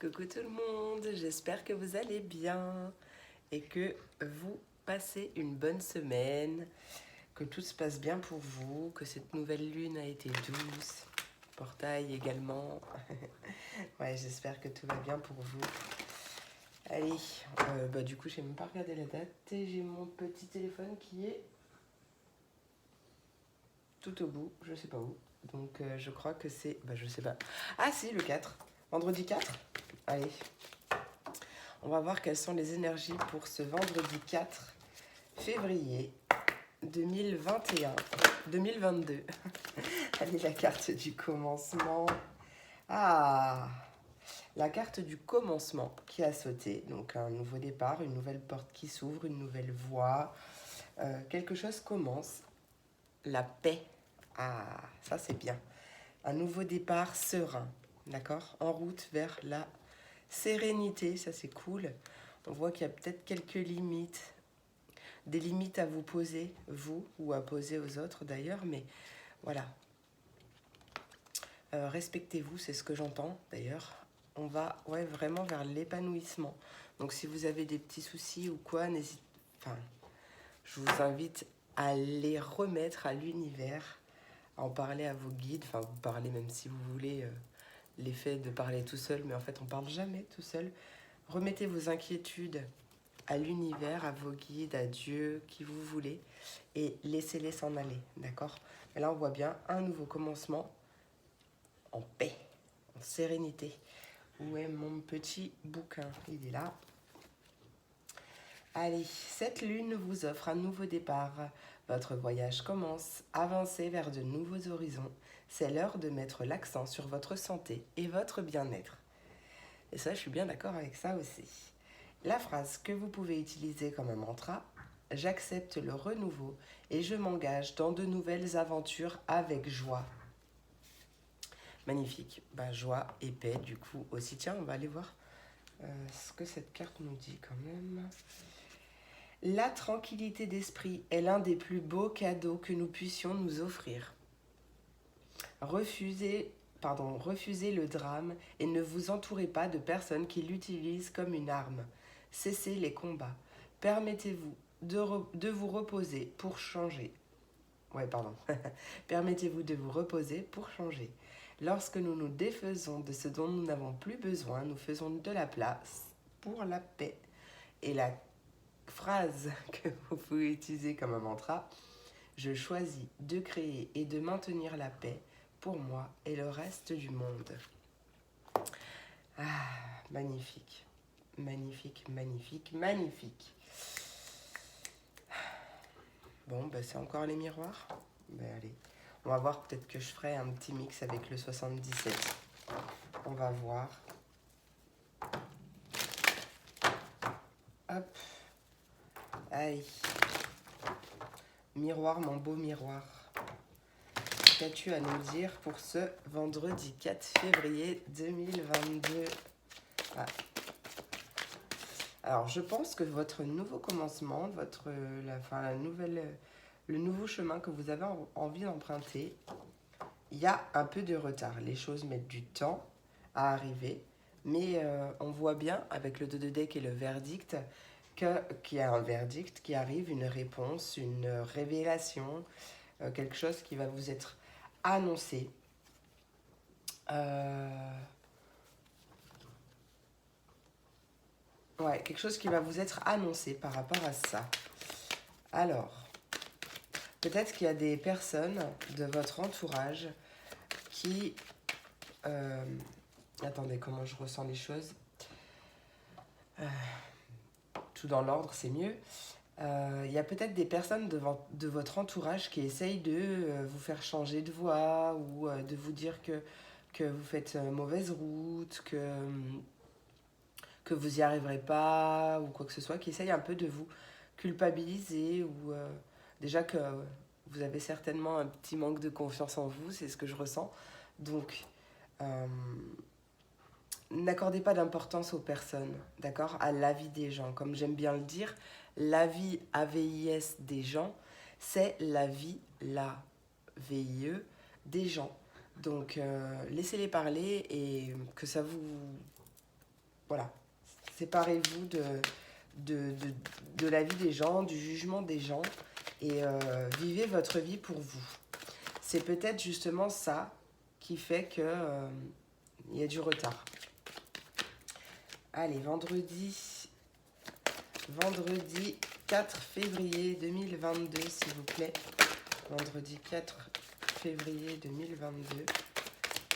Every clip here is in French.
Coucou tout le monde, j'espère que vous allez bien et que vous passez une bonne semaine, que tout se passe bien pour vous, que cette nouvelle lune a été douce, portail également. Ouais, j'espère que tout va bien pour vous. Allez, du coup, j'ai même pas regardé la date et j'ai mon petit téléphone qui est tout au bout, je sais pas où. Donc, je crois que c'est, je sais pas. Ah si, le 4, vendredi 4. Allez. On va voir quelles sont les énergies pour ce vendredi 4 février 2021, 2022. Allez, la carte du commencement. Ah, la carte du commencement qui a sauté. Donc un nouveau départ, une nouvelle porte qui s'ouvre, une nouvelle voie. Quelque chose commence. La paix. Ah, ça c'est bien. Un nouveau départ serein. D'accord? En route vers la sérénité, ça c'est cool. On voit qu'il y a peut-être quelques limites, des limites à vous poser, vous, ou à poser aux autres d'ailleurs, mais voilà. Respectez-vous, c'est ce que j'entends d'ailleurs. On va vraiment vers l'épanouissement. Donc si vous avez des petits soucis ou quoi, je vous invite à les remettre à l'univers, à en parler à vos guides, enfin vous parlez même si vous voulez l'effet de parler tout seul, mais en fait on parle jamais tout seul. Remettez vos inquiétudes à l'univers, à vos guides, à Dieu, qui vous voulez, et laissez-les s'en aller, d'accord? Et là, on voit bien un nouveau commencement en paix, en sérénité. Où est mon petit bouquin? Il est là. Allez, cette lune vous offre un nouveau départ. Votre voyage commence. Avancez vers de nouveaux horizons. C'est l'heure de mettre l'accent sur votre santé et votre bien-être. Et ça, je suis bien d'accord avec ça aussi. La phrase que vous pouvez utiliser comme un mantra: j'accepte le renouveau et je m'engage dans de nouvelles aventures avec joie. Magnifique. Joie et paix, du coup, aussi. Tiens, on va aller voir ce que cette carte nous dit quand même. La tranquillité d'esprit est l'un des plus beaux cadeaux que nous puissions nous offrir. Refusez le drame et ne vous entourez pas de personnes qui l'utilisent comme une arme. Cessez les combats. Permettez-vous de vous reposer pour changer. Permettez-vous de vous reposer pour changer. Lorsque nous nous défaisons de ce dont nous n'avons plus besoin, nous faisons de la place pour la paix. Et la phrase que vous pouvez utiliser comme un mantra: je choisis de créer et de maintenir la paix pour moi et le reste du monde. Ah, magnifique. Magnifique, magnifique, magnifique. Bon, c'est encore les miroirs. Allez. On va voir, peut-être que je ferai un petit mix avec le 77. On va voir. Hop. Aïe. Miroir, mon beau miroir. Qu'as-tu à nous dire pour ce vendredi 4 février 2022? Ah. Alors, je pense que votre nouveau commencement, le nouveau chemin que vous avez envie d'emprunter, il y a un peu de retard. Les choses mettent du temps à arriver, mais on voit bien avec le 2 de deck et le verdict qu'il y a un verdict qui arrive, une réponse, une révélation, quelque chose qui va vous être annoncé. Quelque chose qui va vous être annoncé par rapport à ça. Alors, peut-être qu'il y a des personnes de votre entourage qui... attendez, comment je ressens les choses? Tout dans l'ordre, c'est mieux. Il y a peut-être des personnes de votre entourage qui essayent de vous faire changer de voie ou de vous dire que vous faites mauvaise route, que vous n'y arriverez pas ou quoi que ce soit, qui essayent un peu de vous culpabiliser ou déjà que vous avez certainement un petit manque de confiance en vous, c'est ce que je ressens. Donc, n'accordez pas d'importance aux personnes, d'accord? À l'avis des gens. Comme j'aime bien le dire, l'avis AVIS des gens, c'est l'avis, la VIE, des gens. Donc, laissez-les parler et que ça vous voilà, séparez-vous de la vie des gens, du jugement des gens et vivez votre vie pour vous. C'est peut-être justement ça qui fait que il y a du retard. Allez, vendredi 4 février 2022, s'il vous plaît. Vendredi 4 février 2022.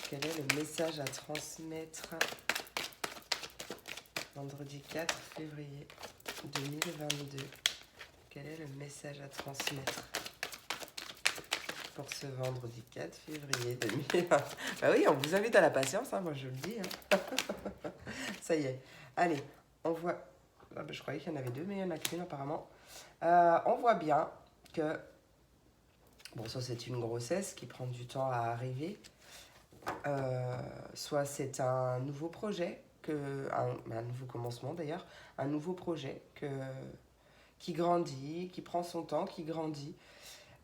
Quel est le message à transmettre? Vendredi 4 février 2022. Quel est le message à transmettre pour ce vendredi 4 février 2022? Bah oui, on vous invite à la patience, hein, moi je le dis. Hein. Ça y est. Allez, on voit... Ah bah, je croyais qu'il y en avait deux, mais il n'y en a qu'une apparemment. On voit bien que... Bon, soit c'est une grossesse qui prend du temps à arriver, soit c'est un nouveau projet, un nouveau commencement d'ailleurs, un nouveau projet qui grandit, qui prend son temps, qui grandit.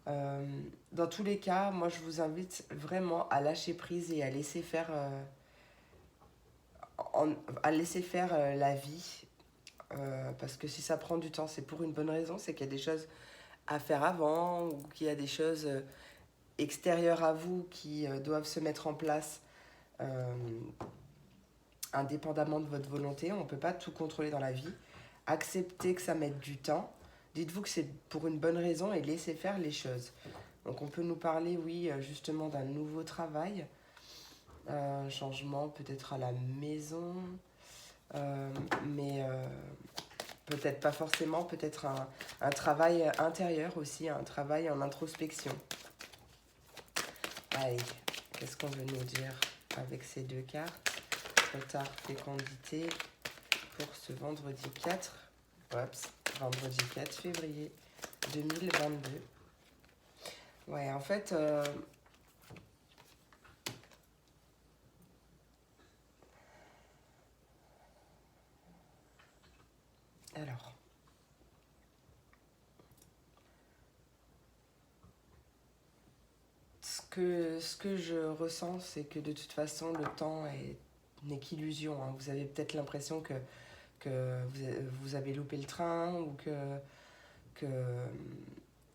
Dans tous les cas, moi je vous invite vraiment à lâcher prise et à laisser faire, la vie. Parce que si ça prend du temps, c'est pour une bonne raison, c'est qu'il y a des choses à faire avant ou qu'il y a des choses extérieures à vous qui doivent se mettre en place indépendamment de votre volonté. On ne peut pas tout contrôler dans la vie. Acceptez que ça mette du temps. Dites-vous que c'est pour une bonne raison et laissez faire les choses. Donc on peut nous parler, oui, justement d'un nouveau travail, un changement peut-être à la maison, mais peut-être pas forcément, peut-être un travail intérieur aussi, un travail en introspection. Allez, qu'est-ce qu'on veut nous dire avec ces deux cartes? Retard, fécondité pour ce vendredi 4. Vendredi 4 février 2022. Ouais, en fait, alors, ce que je ressens, c'est que de toute façon, le temps n'est qu'illusion. Hein. Vous avez peut-être l'impression que vous avez loupé le train ou que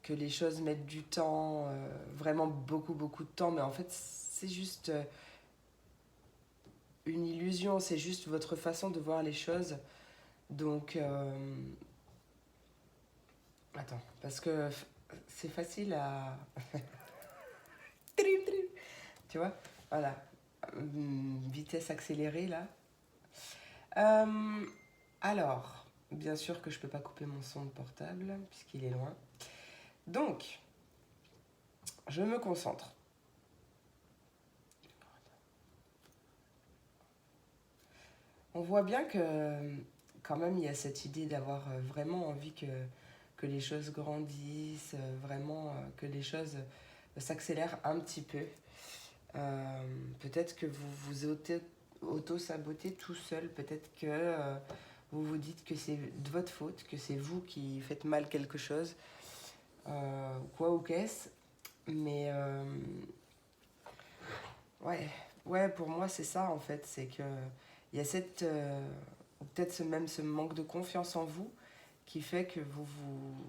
les choses mettent du temps, vraiment beaucoup, beaucoup de temps. Mais en fait, c'est juste une illusion, c'est juste votre façon de voir les choses. Donc, attends, parce que c'est facile à... Tu vois? Voilà. Vitesse accélérée, là. Alors, bien sûr que je peux pas couper mon son de portable, puisqu'il est loin. Donc, je me concentre. On voit bien que, quand même, il y a cette idée d'avoir vraiment envie que les choses grandissent, vraiment que les choses s'accélèrent un petit peu. Peut-être que vous vous auto-sabotez tout seul. Peut-être que vous vous dites que c'est de votre faute, que c'est vous qui faites mal quelque chose. Quoi ou qu'est-ce. Mais ouais, pour moi, c'est ça en fait. C'est que il y a cette... ou peut-être même ce manque de confiance en vous qui fait que vous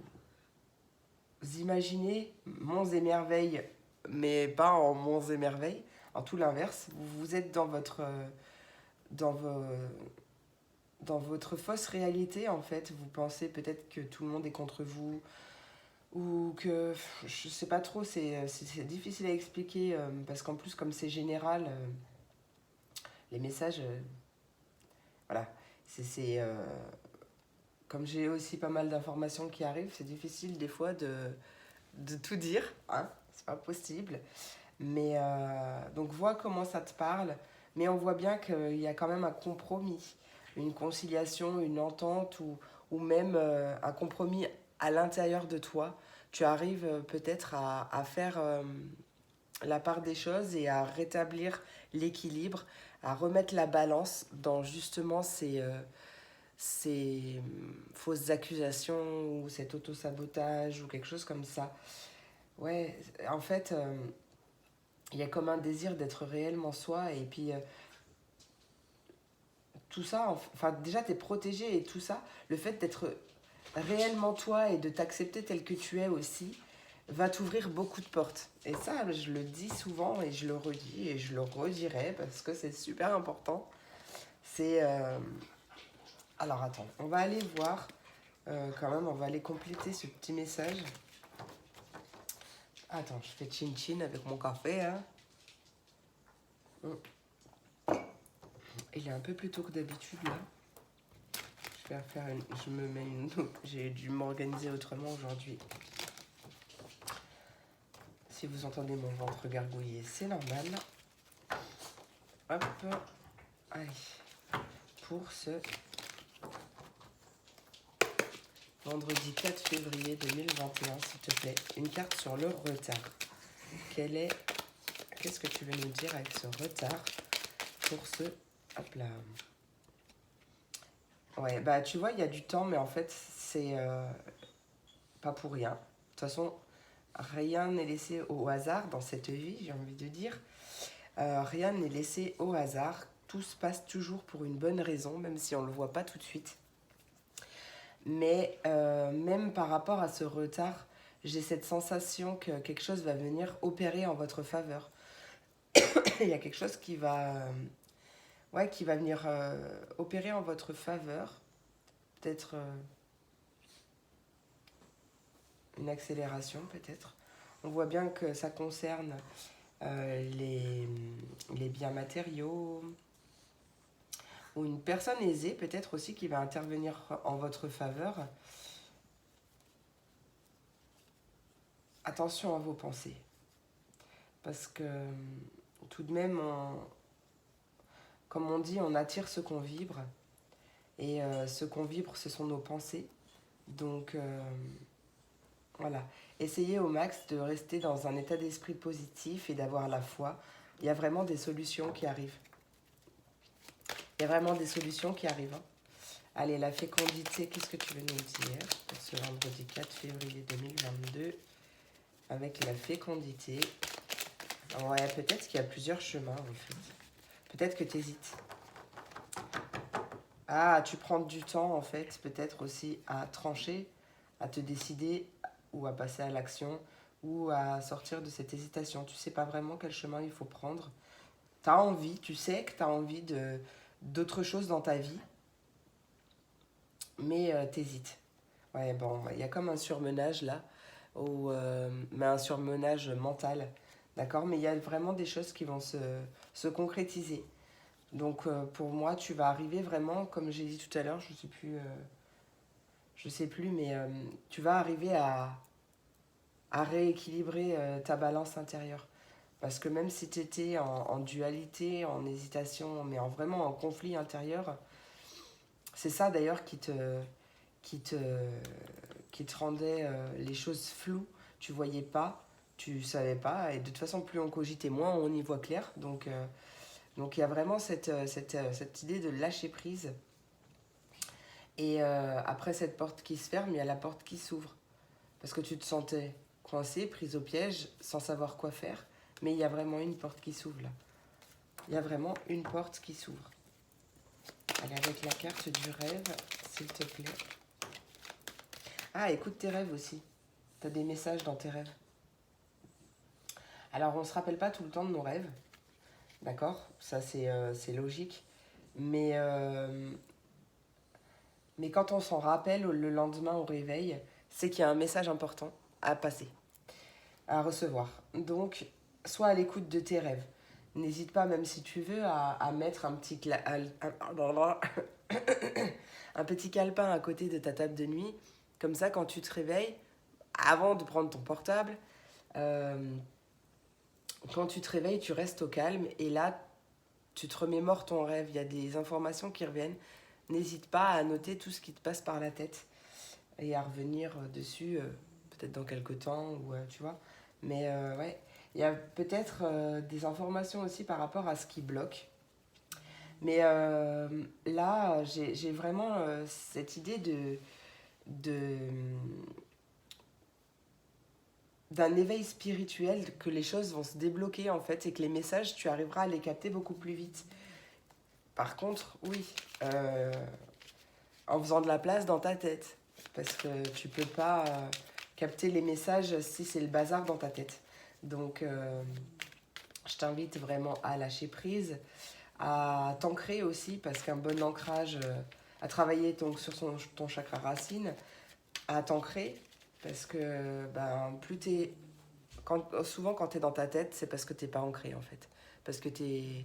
imaginez monts et merveilles, mais pas en monts et merveilles, en tout l'inverse. Vous êtes dans dans vos, dans votre fausse réalité, en fait. Vous pensez peut-être que tout le monde est contre vous, ou que, je sais pas trop, c'est difficile à expliquer, parce qu'en plus, comme c'est général, les messages, voilà, c'est comme j'ai aussi pas mal d'informations qui arrivent, c'est difficile des fois de tout dire, hein, c'est pas possible. Mais donc vois comment ça te parle, mais on voit bien qu'il y a quand même un compromis, une conciliation, une entente ou même un compromis à l'intérieur de toi. Tu arrives peut-être à faire la part des choses et à rétablir l'équilibre, à remettre la balance dans justement ces fausses accusations ou cet auto-sabotage ou quelque chose comme ça. Ouais, en fait, il y a comme un désir d'être réellement soi et puis tout ça, enfin déjà t'es protégé et tout ça, le fait d'être réellement toi et de t'accepter tel que tu es aussi, va t'ouvrir beaucoup de portes. Et ça, je le dis souvent et je le redis et je le redirai parce que c'est super important. C'est... Alors attends, on va aller voir quand même, on va aller compléter ce petit message. Attends, je fais chin-chin avec mon café. Hein. Il est un peu plus tôt que d'habitude là. Je vais faire une... Je me mets une... J'ai dû m'organiser autrement aujourd'hui. Si vous entendez mon ventre gargouiller, c'est normal. Hop. Allez. Pour ce vendredi 4 février 2021, s'il te plaît, une carte sur le retard. Qu'est-ce que tu veux nous dire avec ce retard pour ce... Hop là. Ouais, bah tu vois, il y a du temps, mais en fait, c'est pas pour rien. De toute façon, rien n'est laissé au hasard dans cette vie, j'ai envie de dire. Rien n'est laissé au hasard. Tout se passe toujours pour une bonne raison, même si on ne le voit pas tout de suite. Mais même par rapport à ce retard, j'ai cette sensation que quelque chose va venir opérer en votre faveur. Il y a quelque chose qui va venir opérer en votre faveur. Peut-être une accélération, peut-être. On voit bien que ça concerne les biens matériaux, ou une personne aisée peut-être aussi qui va intervenir en votre faveur. Attention à vos pensées, parce que tout de même, comme on dit, on attire ce qu'on vibre, et ce qu'on vibre, ce sont nos pensées. Donc voilà, essayez au max de rester dans un état d'esprit positif et d'avoir la foi. Il y a vraiment des solutions qui arrivent. Il y a vraiment des solutions qui arrivent. Hein. Allez, la fécondité, qu'est-ce que tu veux nous dire pour ce vendredi 4 février 2022 avec la fécondité? Ouais, peut-être qu'il y a plusieurs chemins en fait. Peut-être que tu hésites. Ah, tu prends du temps en fait, peut-être aussi à trancher, à te décider ou à passer à l'action ou à sortir de cette hésitation. Tu sais pas vraiment quel chemin il faut prendre. Tu as envie, tu sais que tu as envie d'autre chose dans ta vie, mais t'hésites. Ouais, bon, il y a comme un surmenage là, mais un surmenage mental, d'accord? Mais il y a vraiment des choses qui vont se concrétiser. Donc pour moi, tu vas arriver vraiment, comme j'ai dit tout à l'heure, je sais plus, mais tu vas arriver à rééquilibrer ta balance intérieure. Parce que même si tu étais en dualité, en hésitation, mais vraiment en conflit intérieur, c'est ça d'ailleurs qui te, qui te rendait les choses floues. Tu voyais pas, tu savais pas, et de toute façon, plus on cogitait, moins on y voit clair. Donc il y a vraiment cette idée de lâcher prise. Et après cette porte qui se ferme, il y a la porte qui s'ouvre. Parce que tu te sentais coincé, prise au piège, sans savoir quoi faire. Mais il y a vraiment une porte qui s'ouvre là. Il y a vraiment une porte qui s'ouvre. Allez, avec la carte du rêve, s'il te plaît. Ah, écoute tes rêves aussi. Tu as des messages dans tes rêves. Alors, on ne se rappelle pas tout le temps de nos rêves. D'accord? Ça, c'est logique. Mais quand on s'en rappelle le lendemain au réveil, c'est qu'il y a un message important à passer, à recevoir. Donc, sois à l'écoute de tes rêves. N'hésite pas, même si tu veux, à mettre un petit, un petit calepin à côté de ta table de nuit. Comme ça, quand tu te réveilles, avant de prendre ton portable, quand tu te réveilles, tu restes au calme. Et là, tu te remémores ton rêve. Il y a des informations qui reviennent. N'hésite pas à noter tout ce qui te passe par la tête et à revenir dessus, peut-être dans quelques temps, ou tu vois. Mais ouais, il y a peut-être des informations aussi par rapport à ce qui bloque. Mais là, j'ai vraiment cette idée d'un éveil spirituel, que les choses vont se débloquer en fait, et que les messages, tu arriveras à les capter beaucoup plus vite. Par contre, oui, en faisant de la place dans ta tête. Parce que tu peux pas capter les messages si c'est le bazar dans ta tête. Donc, je t'invite vraiment à lâcher prise, à t'ancrer aussi, parce qu'un bon ancrage, à travailler donc, sur ton chakra racine, à t'ancrer, parce que ben, souvent quand tu es dans ta tête, c'est parce que tu n'es pas ancré en fait. Parce que t'es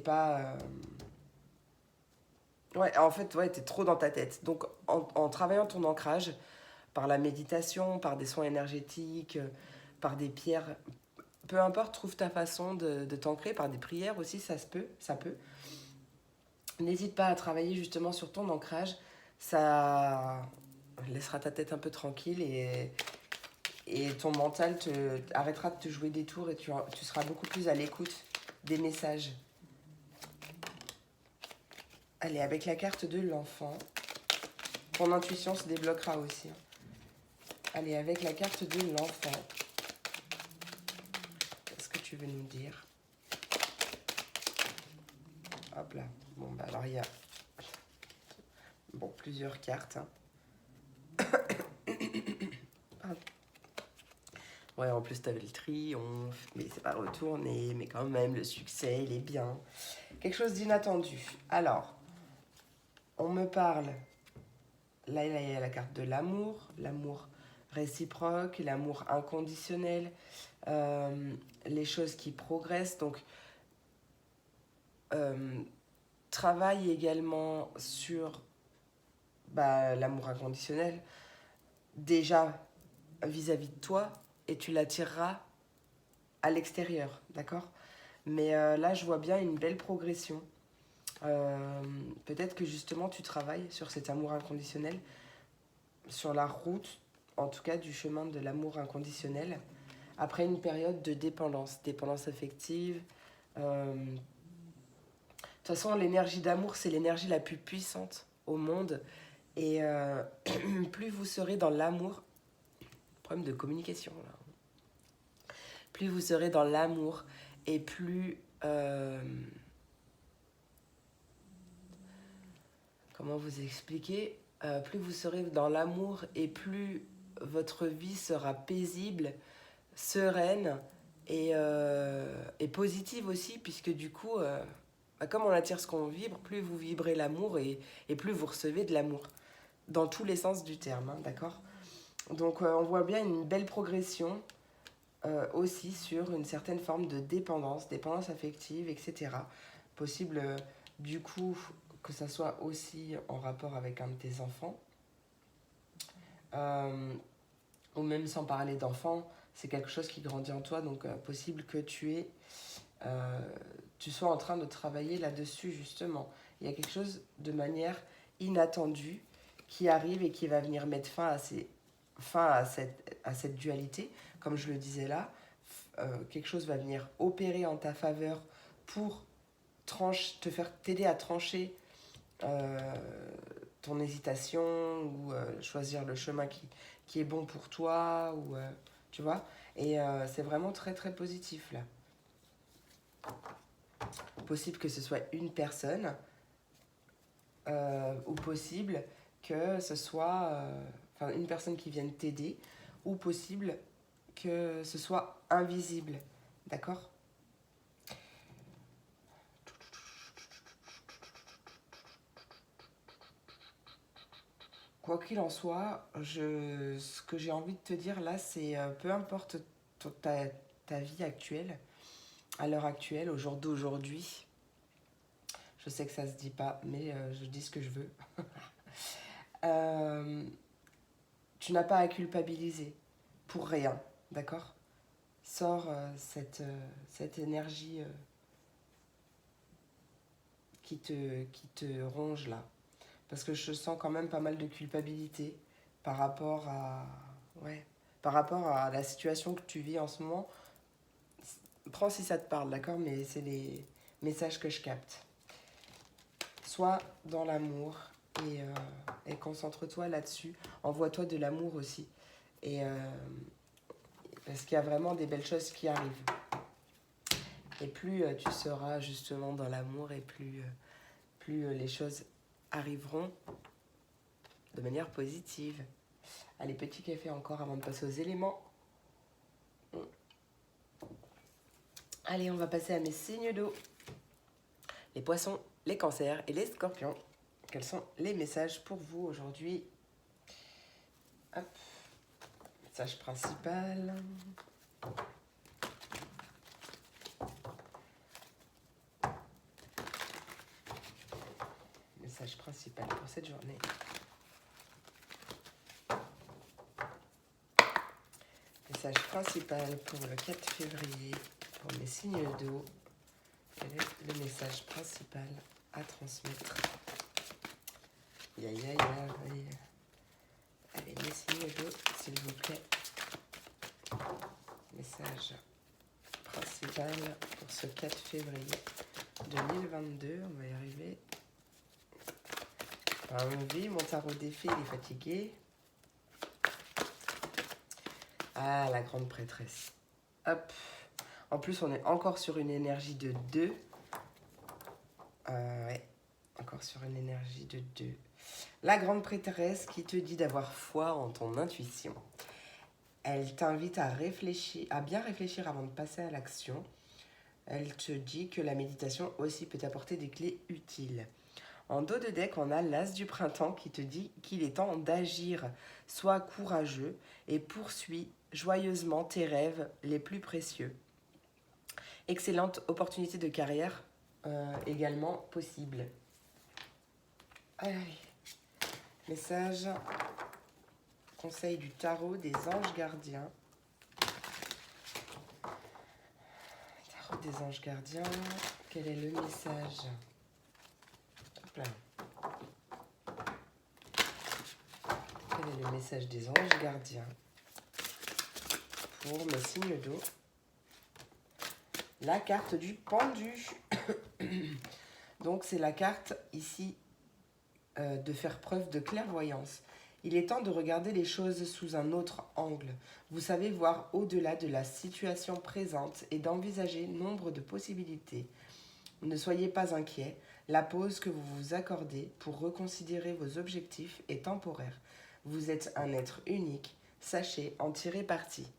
pas... Ouais, en fait, ouais, tu es trop dans ta tête. Donc en travaillant ton ancrage, par la méditation, par des soins énergétiques, par des pierres, peu importe, trouve ta façon de t'ancrer, par des prières aussi, ça peut. N'hésite pas à travailler justement sur ton ancrage, ça laissera ta tête un peu tranquille et ton mental arrêtera de te jouer des tours et tu seras beaucoup plus à l'écoute des messages. Allez, avec la carte de l'enfant, ton intuition se débloquera aussi. Allez, avec la carte de l'enfant, qu'est-ce que tu veux nous dire? Hop là. Bon, bah alors il y a plusieurs cartes. Hein. Ouais, en plus, t'avais le triomphe, mais c'est pas retourné, mais quand même, le succès, il est bien. Quelque chose d'inattendu. Alors, on me parle, là, il y a la carte de l'amour réciproque, l'amour inconditionnel, les choses qui progressent. Donc, travaille également sur l'amour inconditionnel, déjà vis-à-vis de toi, et tu l'attireras à l'extérieur, d'accord? Mais là, je vois bien une belle progression. Peut-être que justement, tu travailles sur cet amour inconditionnel, sur la route, en tout cas, du chemin de l'amour inconditionnel, après une période de dépendance affective. De toute façon, l'énergie d'amour, c'est l'énergie la plus puissante au monde. Et plus vous serez dans l'amour, problème de communication là. Plus vous serez dans l'amour et plus... comment vous expliquer plus vous serez dans l'amour et plus votre vie sera paisible, sereine et positive aussi, puisque du coup, comme on attire ce qu'on vibre, plus vous vibrez l'amour et plus vous recevez de l'amour, dans tous les sens du terme, hein, d'accord? Donc on voit bien une belle progression aussi sur une certaine forme de dépendance affective, etc. Possible du coup que ça soit aussi en rapport avec un de tes enfants. Ou même sans parler d'enfants, c'est quelque chose qui grandit en toi, donc possible que tu sois en train de travailler là-dessus justement. Il y a quelque chose de manière inattendue qui arrive et qui va venir mettre fin à cette dualité, comme je le disais là. Quelque chose va venir opérer en ta faveur pour t'aider à trancher ton hésitation ou choisir le chemin qui est bon pour toi, ou tu vois. Et c'est vraiment très très positif là. Possible que ce soit une personne ou possible que ce soit une personne qui vienne t'aider, ou possible que ce soit invisible, d'accord? Quoi qu'il en soit, ce que j'ai envie de te dire là, c'est peu importe ta vie actuelle, à l'heure actuelle, au jour d'aujourd'hui, je sais que ça se dit pas, mais je dis ce que je veux. euh, Tu n'as pas à culpabiliser pour rien, d'accord? Sors cette énergie qui te ronge là. Parce que je sens quand même pas mal de culpabilité par rapport à, ouais, par rapport à la situation que tu vis en ce moment. Prends si ça te parle, d'accord? Mais c'est les messages que je capte. Sois dans l'amour et concentre-toi là-dessus. Envoie-toi de l'amour aussi. Et parce qu'il y a vraiment des belles choses qui arrivent. Et plus tu seras justement dans l'amour et plus plus les choses arriveront de manière positive. Allez, petit café encore avant de passer aux éléments. Allez, on va passer à mes signes d'eau. Les poissons, les cancers et les scorpions. Quels sont les messages pour vous aujourd'hui? Hop. Message principal. Message principal pour cette journée. Message principal pour le 4 février, pour mes signes d'eau. Quel est le message principal à transmettre? Aïe, aïe, aïe. Allez, mes signes d'eau, s'il vous plaît. Message principal pour ce 4 février 2022. On va y arriver. Envie, mon tarot défait, il est fatigué. Ah, la grande prêtresse. Hop. En plus, on est encore sur une énergie de 2. Ouais, encore sur une énergie de 2. La grande prêtresse qui te dit d'avoir foi en ton intuition. Elle t'invite à réfléchir, à bien réfléchir avant de passer à l'action. Elle te dit que la méditation aussi peut t'apporter des clés utiles. En dos de deck, on a l'As du printemps qui te dit qu'il est temps d'agir. Sois courageux et poursuis joyeusement tes rêves les plus précieux. Excellente opportunité de carrière également possible. Allez. Message, conseil du tarot des anges gardiens. Tarot des anges gardiens, quel est le message? Hop là. Quel est le message des anges gardiens pour mes signes d'eau? La carte du pendu. Donc c'est la carte ici de faire preuve de clairvoyance. Il est temps de regarder les choses sous un autre angle. Vous savez voir au-delà de la situation présente et d'envisager nombre de possibilités. Ne soyez pas inquiets, la pause que vous vous accordez pour reconsidérer vos objectifs est temporaire. Vous êtes un être unique, sachez en tirer parti.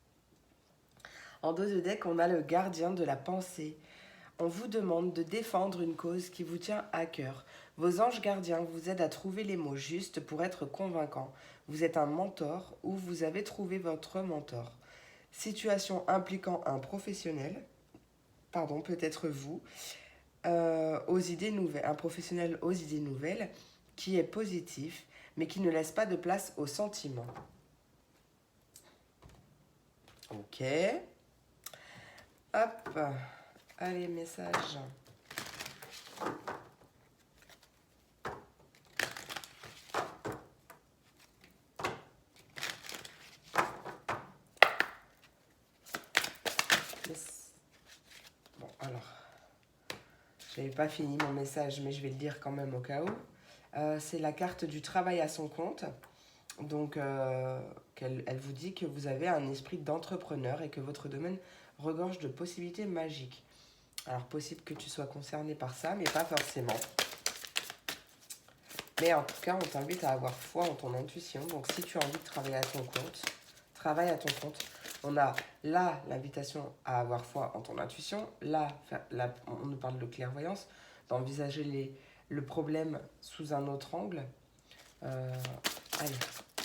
En dos de deck, on a le gardien de la pensée. On vous demande de défendre une cause qui vous tient à cœur. Vos anges gardiens vous aident à trouver les mots justes pour être convaincants. Vous êtes un mentor ou vous avez trouvé votre mentor. Situation impliquant un professionnel, peut-être vous, aux idées nouvelles, un professionnel aux idées nouvelles qui est positif, mais qui ne laisse pas de place aux sentiments. Ok. Hop. Allez, message. Bon, alors. J'avais pas fini mon message, mais je vais le dire quand même au cas où. C'est la carte du travail à son compte. Donc, elle vous dit que vous avez un esprit d'entrepreneur et que votre domaine regorge de possibilités magiques. Alors, possible que tu sois concerné par ça, mais pas forcément. Mais en tout cas, on t'invite à avoir foi en ton intuition. Donc, si tu as envie de travailler à ton compte, travaille à ton compte. On a là l'invitation à avoir foi en ton intuition. Là, on nous parle de clairvoyance, d'envisager le problème sous un autre angle. Allez,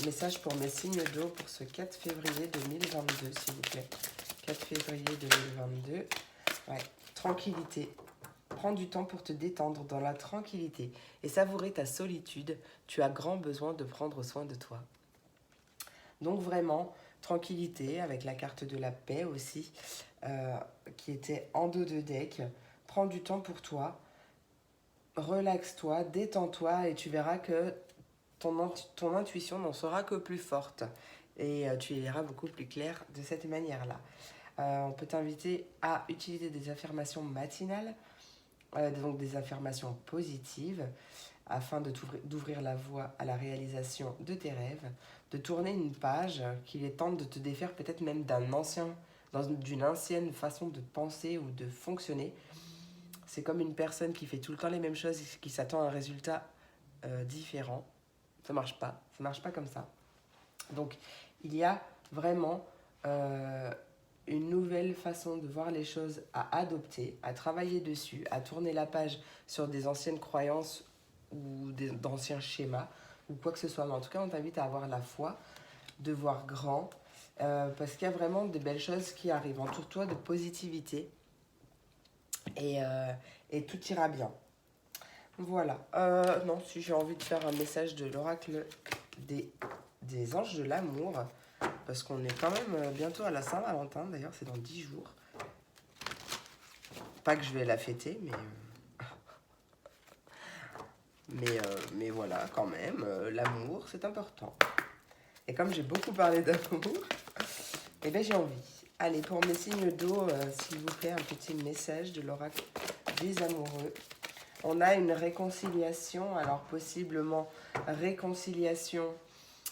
message pour mes signes d'eau pour ce 4 février 2022, s'il vous plaît. 4 février 2022. Ouais, tranquillité. Prends du temps pour te détendre dans la tranquillité et savourer ta solitude. Tu as grand besoin de prendre soin de toi. Donc vraiment, tranquillité avec la carte de la paix aussi, qui était en dos de deck. Prends du temps pour toi, relaxe-toi, détends-toi et tu verras que ton intuition n'en sera que plus forte. Et tu y verras beaucoup plus clair de cette manière-là. On peut t'inviter à utiliser des affirmations matinales, donc des affirmations positives, afin d'ouvrir la voie à la réalisation de tes rêves, de tourner une page qu'il est temps de te défaire peut-être même d'une ancienne façon de penser ou de fonctionner. c'est comme une personne qui fait tout le temps les mêmes choses et qui s'attend à un résultat différent. Ça marche pas comme ça. Donc, il y a vraiment une nouvelle façon de voir les choses à adopter, à travailler dessus, à tourner la page sur des anciennes croyances ou d'anciens schémas ou quoi que ce soit. Mais en tout cas, on t'invite à avoir la foi, de voir grand, parce qu'il y a vraiment de belles choses qui arrivent. Entoure-toi de positivité et tout ira bien. Voilà. Non, si j'ai envie de faire un message de l'oracle des anges de l'amour, parce qu'on est quand même bientôt à la Saint-Valentin, d'ailleurs c'est dans 10 jours. Pas que je vais la fêter, mais voilà, quand même, l'amour c'est important. Et comme j'ai beaucoup parlé d'amour, eh bien j'ai envie. Allez, pour mes signes d'eau, s'il vous plaît, un petit message de l'oracle des amoureux. On a une réconciliation, alors possiblement réconciliation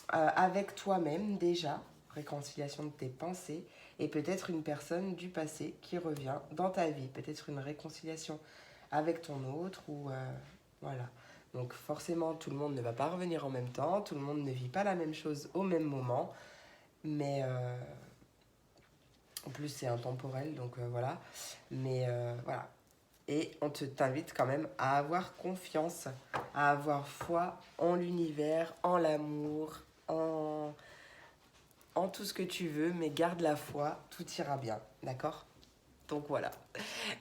avec toi-même déjà, réconciliation de tes pensées, et peut-être une personne du passé qui revient dans ta vie, peut-être une réconciliation avec ton autre, ou voilà. Donc forcément, tout le monde ne va pas revenir en même temps, tout le monde ne vit pas la même chose au même moment, mais en plus c'est intemporel, donc voilà. Mais voilà. Et on t'invite quand même à avoir confiance, à avoir foi en l'univers, en l'amour, en tout ce que tu veux, mais garde la foi, tout ira bien, d'accord? Donc voilà.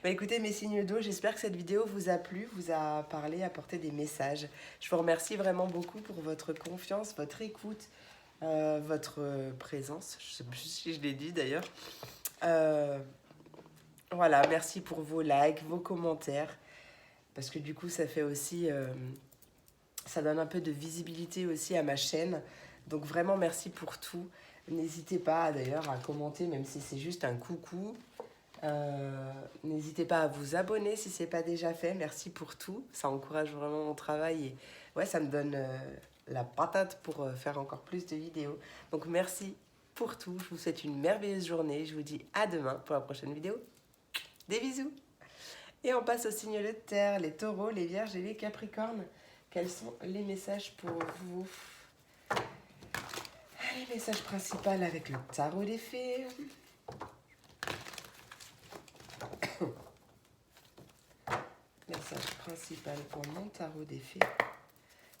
Bah écoutez mes signes d'eau, j'espère que cette vidéo vous a plu, vous a parlé, apporté des messages. Je vous remercie vraiment beaucoup pour votre confiance, votre écoute, votre présence. Je ne sais plus si je l'ai dit d'ailleurs. Voilà, merci pour vos likes, vos commentaires, parce que du coup ça fait aussi, ça donne un peu de visibilité aussi à ma chaîne. Donc vraiment merci pour tout. N'hésitez pas d'ailleurs à commenter, même si c'est juste un coucou. N'hésitez pas à vous abonner si ce n'est pas déjà fait. Merci pour tout. Ça encourage vraiment mon travail et ouais, ça me donne la patate pour faire encore plus de vidéos. Donc merci pour tout. Je vous souhaite une merveilleuse journée. Je vous dis à demain pour la prochaine vidéo. Des bisous. Et on passe aux signes de terre, les taureaux, les vierges et les capricornes. Quels sont les messages pour vous? Les messages principaux avec le tarot des fées. Message principal pour mon tarot des fées.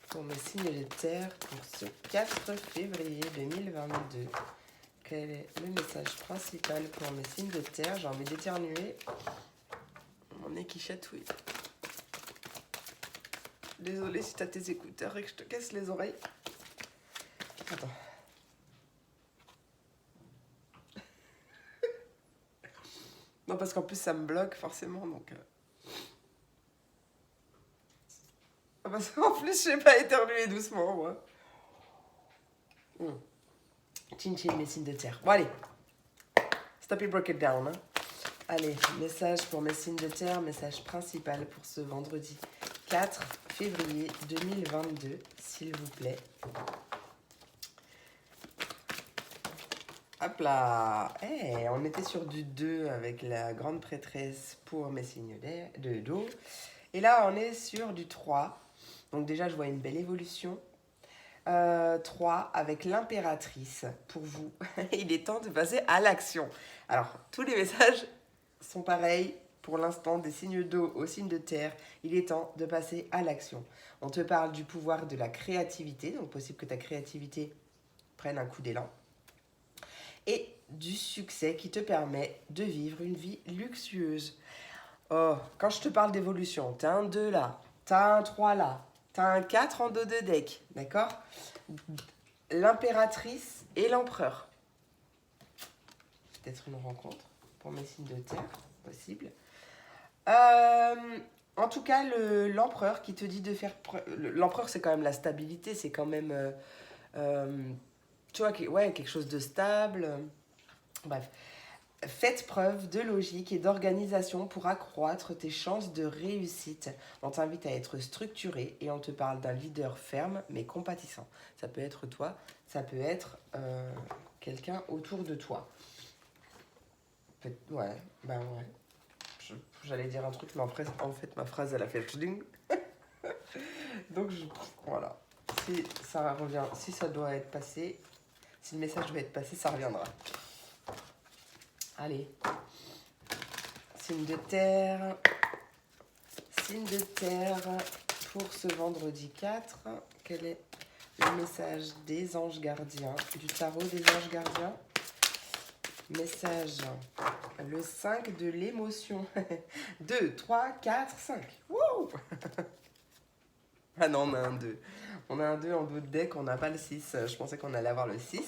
Pour mes signes de terre pour ce 4 février 2022. Quel est le message principal pour mes signes de terre? J'ai envie d'éternuer. Mon nez qui chatouille. Désolée si t'as tes écouteurs et que je te casse les oreilles. Attends. Non, parce qu'en plus ça me bloque forcément, donc... Parce qu'en plus je sais pas éternuer doucement, moi. Chin chin, mes signes de terre. Bon allez. Stop it, break it down. Hein. Allez, message pour mes signes de terre, message principal pour ce vendredi 4 février 2022, s'il vous plaît. Hop là, hey, on était sur du 2 avec la grande prêtresse pour mes signes d'eau. Et là, on est sur du 3. Donc déjà, je vois une belle évolution. 3 avec l'impératrice pour vous. Il est temps de passer à l'action. Alors, tous les messages sont pareils pour l'instant, des signes d'eau aux signes de terre. Il est temps de passer à l'action. On te parle du pouvoir de la créativité, donc possible que ta créativité prenne un coup d'élan. Et du succès qui te permet de vivre une vie luxueuse. Oh, quand je te parle d'évolution, t'as un 2 là, t'as un 3 là, t'as un 4 en dos de deck, d'accord? L'impératrice et l'empereur. Peut-être une rencontre pour mes signes de terre, possible. En tout cas, l'empereur qui te dit de faire... L'empereur, c'est quand même la stabilité, c'est quand même... tu vois, ouais, quelque chose de stable. Bref. Faites preuve de logique et d'organisation pour accroître tes chances de réussite. On t'invite à être structuré et on te parle d'un leader ferme mais compatissant. Ça peut être toi, ça peut être quelqu'un autour de toi. Ouais, ben ouais. j'allais dire un truc, mais après, en fait, ma phrase, elle a fait chling. Donc, voilà. Si ça revient, si ça doit être passé, si le message doit être passé, ça reviendra. Allez. Signe de terre. Signe de terre pour ce vendredi 4. Quel est le message des anges gardiens, du tarot des anges gardiens? Message, le 5 de l'émotion. 2, 3, 4, 5. Wouh. Ah non, on a un 2. On a un 2 en bout de deck, on n'a pas le 6. Je pensais qu'on allait avoir le 6.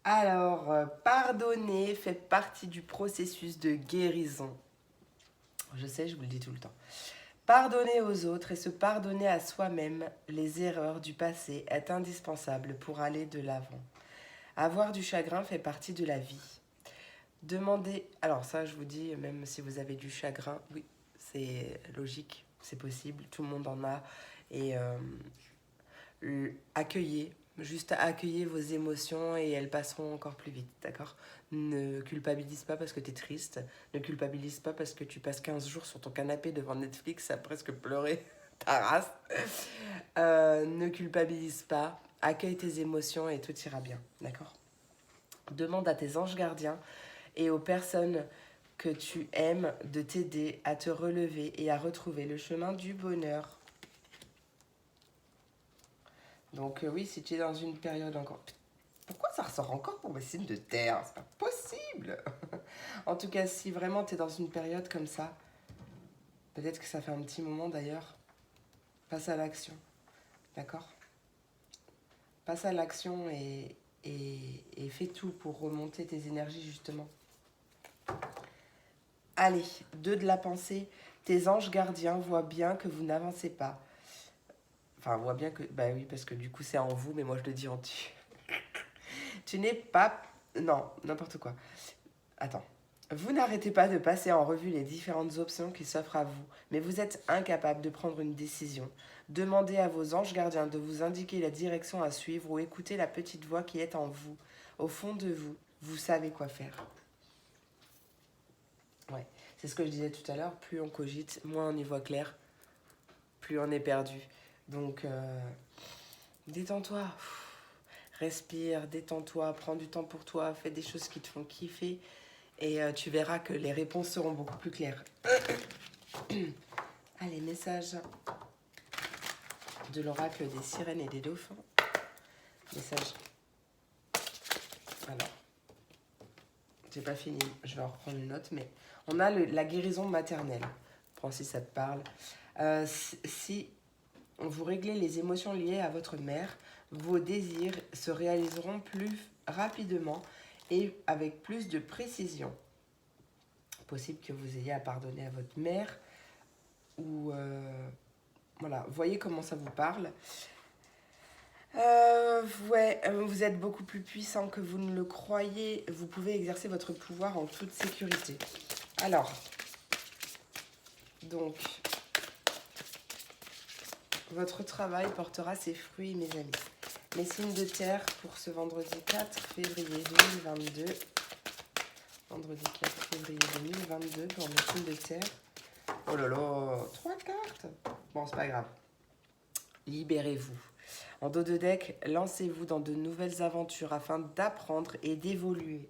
Alors, pardonner fait partie du processus de guérison. Je sais, je vous le dis tout le temps. Pardonner aux autres et se pardonner à soi-même les erreurs du passé est indispensable pour aller de l'avant. Avoir du chagrin fait partie de la vie. Demandez, alors ça je vous dis, même si vous avez du chagrin, oui, c'est logique, c'est possible, tout le monde en a. Et accueillez, juste accueillez vos émotions et elles passeront encore plus vite, d'accord? Ne culpabilise pas parce que tu es triste, ne culpabilise pas parce que tu passes 15 jours sur ton canapé devant Netflix à presque pleurer ta race. Ne culpabilise pas, accueille tes émotions et tout ira bien, d'accord? Demande à tes anges gardiens et aux personnes que tu aimes de t'aider à te relever et à retrouver le chemin du bonheur. Donc oui, si tu es dans une période encore... Pourquoi ça ressort encore pour mes signes de terre? C'est pas possible. En tout cas, si vraiment tu es dans une période comme ça, peut-être que ça fait un petit moment d'ailleurs, passe à l'action, d'accord? Passe à l'action et fais tout pour remonter tes énergies justement. Allez, 2 de la pensée. Tes anges gardiens voient bien que vous n'avancez pas. Enfin, voient bien que... Bah oui, parce que du coup, c'est en vous, mais moi, je le dis en tu. Tu n'es pas... Non, n'importe quoi. Attends. Vous n'arrêtez pas de passer en revue les différentes options qui s'offrent à vous, mais vous êtes incapable de prendre une décision. Demandez à vos anges gardiens de vous indiquer la direction à suivre ou écoutez la petite voix qui est en vous. Au fond de vous, vous savez quoi faire. Ouais, c'est ce que je disais tout à l'heure, plus on cogite, moins on y voit clair, plus on est perdu. Donc, détends-toi, respire, détends-toi, prends du temps pour toi, fais des choses qui te font kiffer et tu verras que les réponses seront beaucoup plus claires. Allez, message de l'oracle des sirènes et des dauphins. Message. Alors, j'ai pas fini, je vais en reprendre une note, mais on a la guérison maternelle. Prends si ça te parle. Si vous réglez les émotions liées à votre mère, vos désirs se réaliseront plus rapidement et avec plus de précision. Possible que vous ayez à pardonner à votre mère ou voilà, voyez comment ça vous parle. Vous êtes beaucoup plus puissant que vous ne le croyez. Vous pouvez exercer votre pouvoir en toute sécurité. Alors, donc, votre travail portera ses fruits, mes amis. Mes signes de terre pour ce vendredi 4 février 2022. Vendredi 4 février 2022 pour mes signes de terre. Oh là là, 3 cartes. Bon, c'est pas grave. Libérez-vous. En dos de deck, lancez-vous dans de nouvelles aventures afin d'apprendre et d'évoluer.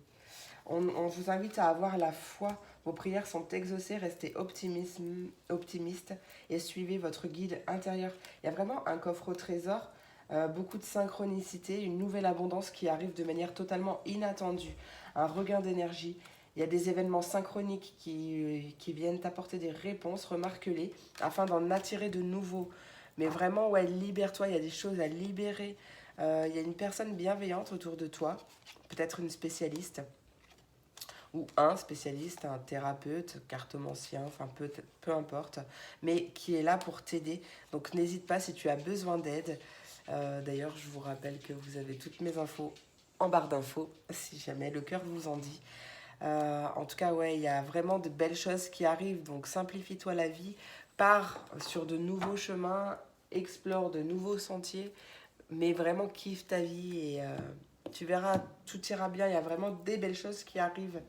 On vous invite à avoir la foi. Vos prières sont exaucées. Restez optimiste et suivez votre guide intérieur. Il y a vraiment un coffre au trésor, beaucoup de synchronicité, une nouvelle abondance qui arrive de manière totalement inattendue. Un regain d'énergie. Il y a des événements synchroniques qui viennent apporter des réponses, remarque-les, afin d'en attirer de nouveaux. Mais vraiment, ouais, libère-toi, il y a des choses à libérer. Il y a une personne bienveillante autour de toi, peut-être une spécialiste, ou un spécialiste, un thérapeute, cartomancien, enfin peu importe, mais qui est là pour t'aider. Donc n'hésite pas si tu as besoin d'aide. D'ailleurs, je vous rappelle que vous avez toutes mes infos en barre d'infos, si jamais le cœur vous en dit. En tout cas, ouais, il y a vraiment de belles choses qui arrivent, donc simplifie-toi la vie. Pars sur de nouveaux chemins, explore de nouveaux sentiers, mais vraiment kiffe ta vie et tu verras, tout ira bien. Il y a vraiment des belles choses qui arrivent.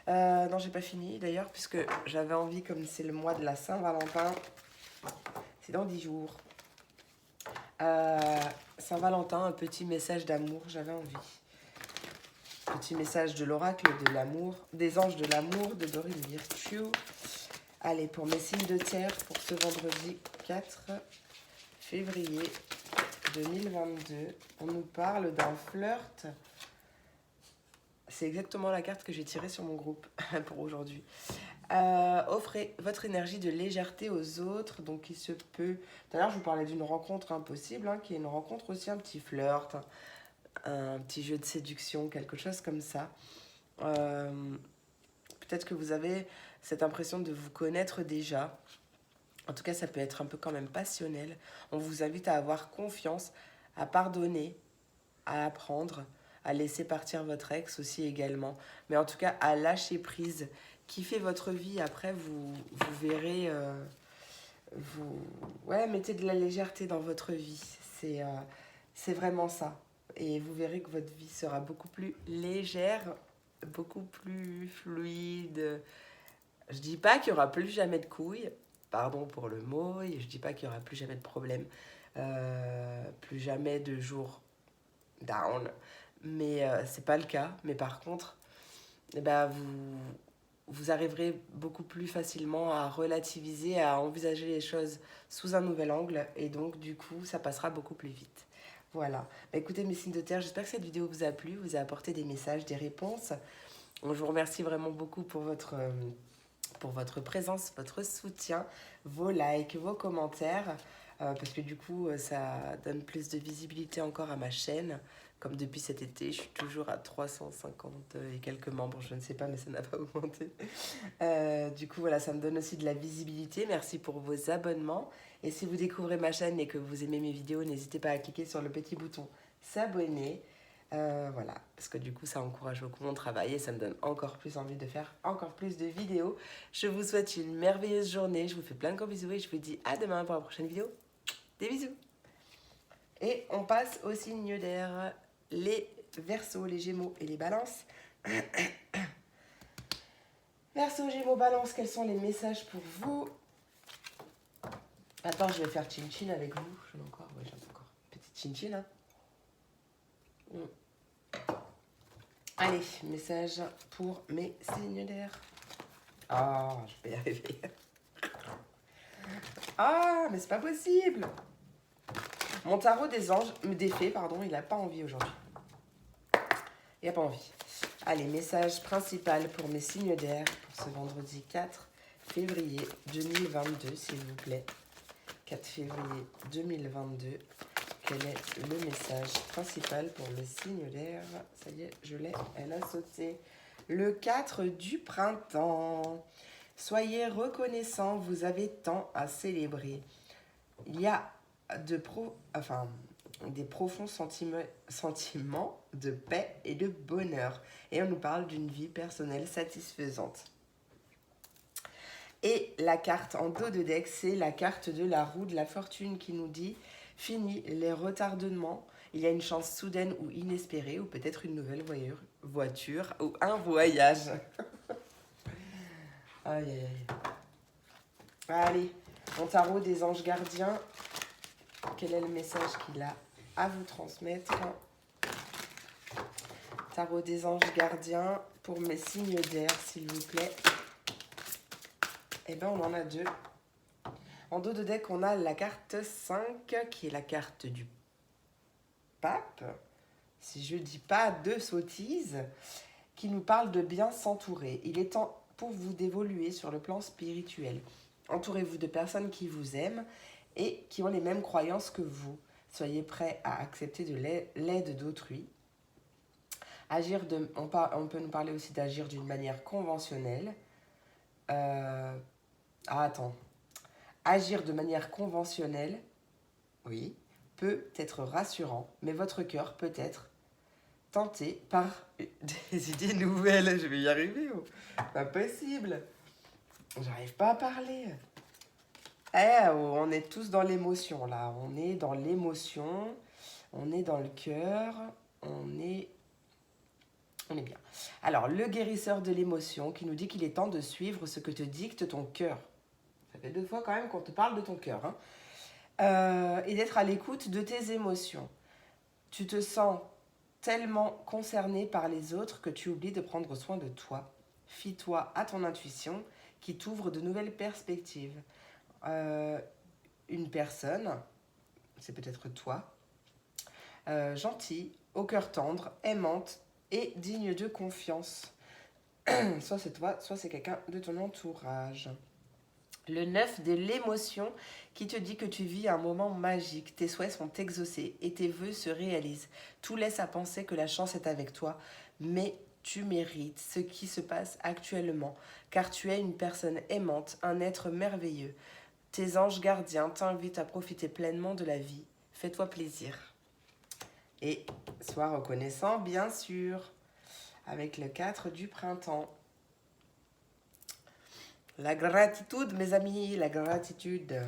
Non, j'ai pas fini d'ailleurs, puisque j'avais envie, comme c'est le mois de la Saint-Valentin, c'est dans 10 jours. Saint-Valentin, un petit message d'amour, j'avais envie. Petit message de l'oracle de l'amour, des anges de l'amour de Dorine Virtue. Allez, pour mes signes de terre, pour ce vendredi 4 février 2022, on nous parle d'un flirt. C'est exactement la carte que j'ai tirée sur mon groupe pour aujourd'hui. Offrez votre énergie de légèreté aux autres. Donc, il se peut... Tout à l'heure, je vous parlais d'une rencontre impossible, qui est une rencontre aussi, un petit flirt, un petit jeu de séduction, quelque chose comme ça. Peut-être que vous avez cette impression de vous connaître déjà. En tout cas, ça peut être un peu quand même passionnel. On vous invite à avoir confiance, à pardonner, à apprendre, à laisser partir votre ex aussi également. Mais en tout cas, à lâcher prise. Kiffez votre vie. Après, vous verrez... mettez de la légèreté dans votre vie. C'est vraiment ça. Et vous verrez que votre vie sera beaucoup plus légère, beaucoup plus fluide. Je dis pas qu'il y aura plus jamais de couilles, pardon pour le mot, et je dis pas qu'il y aura plus jamais de problème, plus jamais de jours down, mais c'est pas le cas. Mais par contre, eh ben, vous arriverez beaucoup plus facilement à relativiser, à envisager les choses sous un nouvel angle, et donc du coup ça passera beaucoup plus vite. Voilà. Bah, écoutez mes signes de terre, j'espère que cette vidéo vous a plu, vous a apporté des messages, des réponses. Je vous remercie vraiment beaucoup pour votre présence, votre soutien, vos likes, vos commentaires, parce que du coup, ça donne plus de visibilité encore à ma chaîne. Comme depuis cet été, je suis toujours à 350 et quelques membres, je ne sais pas, mais ça n'a pas augmenté. Du coup, voilà, ça me donne aussi de la visibilité. Merci pour vos abonnements. Et si vous découvrez ma chaîne et que vous aimez mes vidéos, n'hésitez pas à cliquer sur le petit bouton s'abonner. Voilà, parce que du coup ça encourage beaucoup mon travail et ça me donne encore plus envie de faire encore plus de vidéos. Je vous souhaite une merveilleuse journée, je vous fais plein de gros bisous et je vous dis à demain pour la prochaine vidéo. Des bisous. Et on passe au signe d'air, les Verseaux, les Gémeaux et les Balances. Verseaux, Gémeaux, Balances, quels sont les messages pour vous? Attends, je vais faire chin-chin avec vous. J'en ai encore, ouais, j'en ai encore. Petite chin-chin, hein. Allez, message pour mes signes d'air. Ah, je vais y arriver. Ah, mais c'est pas possible. Mon tarot des anges, des fées, pardon, il a pas envie aujourd'hui. Il a pas envie. Allez, message principal pour mes signes d'air pour ce vendredi 4 février 2022, s'il vous plaît. 4 février 2022. Quel est le message principal pour mes signes d'air? Ça y est, je l'ai, elle a sauté. Le 4 du printemps. Soyez reconnaissants, vous avez tant à célébrer. Il y a des profonds sentiments de paix et de bonheur. Et on nous parle d'une vie personnelle satisfaisante. Et la carte en dos de deck, c'est la carte de la roue de la fortune qui nous dit « Fini les retardements, il y a une chance soudaine ou inespérée, ou peut-être une nouvelle voiture ou un voyage. » Aïe, aïe, aïe. Allez, mon tarot des anges gardiens, quel est le message qu'il a à vous transmettre? Tarot des anges gardiens pour mes signes d'air, s'il vous plaît. Eh bien, on en a deux. En dos de deck, on a la carte 5, qui est la carte du pape. Si je dis pas de sottises, qui nous parle de bien s'entourer. Il est temps pour vous d'évoluer sur le plan spirituel. Entourez-vous de personnes qui vous aiment et qui ont les mêmes croyances que vous. Soyez prêts à accepter de l'aide d'autrui. On peut nous parler aussi d'agir d'une manière conventionnelle. Agir de manière conventionnelle, oui, peut être rassurant, mais votre cœur peut être tenté par des idées nouvelles. Je vais y arriver, oh. Pas possible. J'arrive pas à parler. On est tous dans l'émotion, là. On est dans l'émotion, on est dans le cœur, on est On est bien. Alors, le guérisseur de l'émotion qui nous dit qu'il est temps de suivre ce que te dicte ton cœur. Ça fait 2 fois quand même qu'on te parle de ton cœur. Hein. Et d'être à l'écoute de tes émotions. Tu te sens tellement concerné par les autres que tu oublies de prendre soin de toi. Fie-toi à ton intuition qui t'ouvre de nouvelles perspectives. Une personne, c'est peut-être toi, gentille, au cœur tendre, aimante et digne de confiance. Soit c'est toi, soit c'est quelqu'un de ton entourage. Le 9 de l'émotion qui te dit que tu vis un moment magique. Tes souhaits sont exaucés et tes vœux se réalisent. Tout laisse à penser que la chance est avec toi, mais tu mérites ce qui se passe actuellement, car tu es une personne aimante, un être merveilleux. Tes anges gardiens t'invitent à profiter pleinement de la vie. Fais-toi plaisir. Et sois reconnaissant, bien sûr, avec le 4 du printemps. La gratitude, mes amis, la gratitude.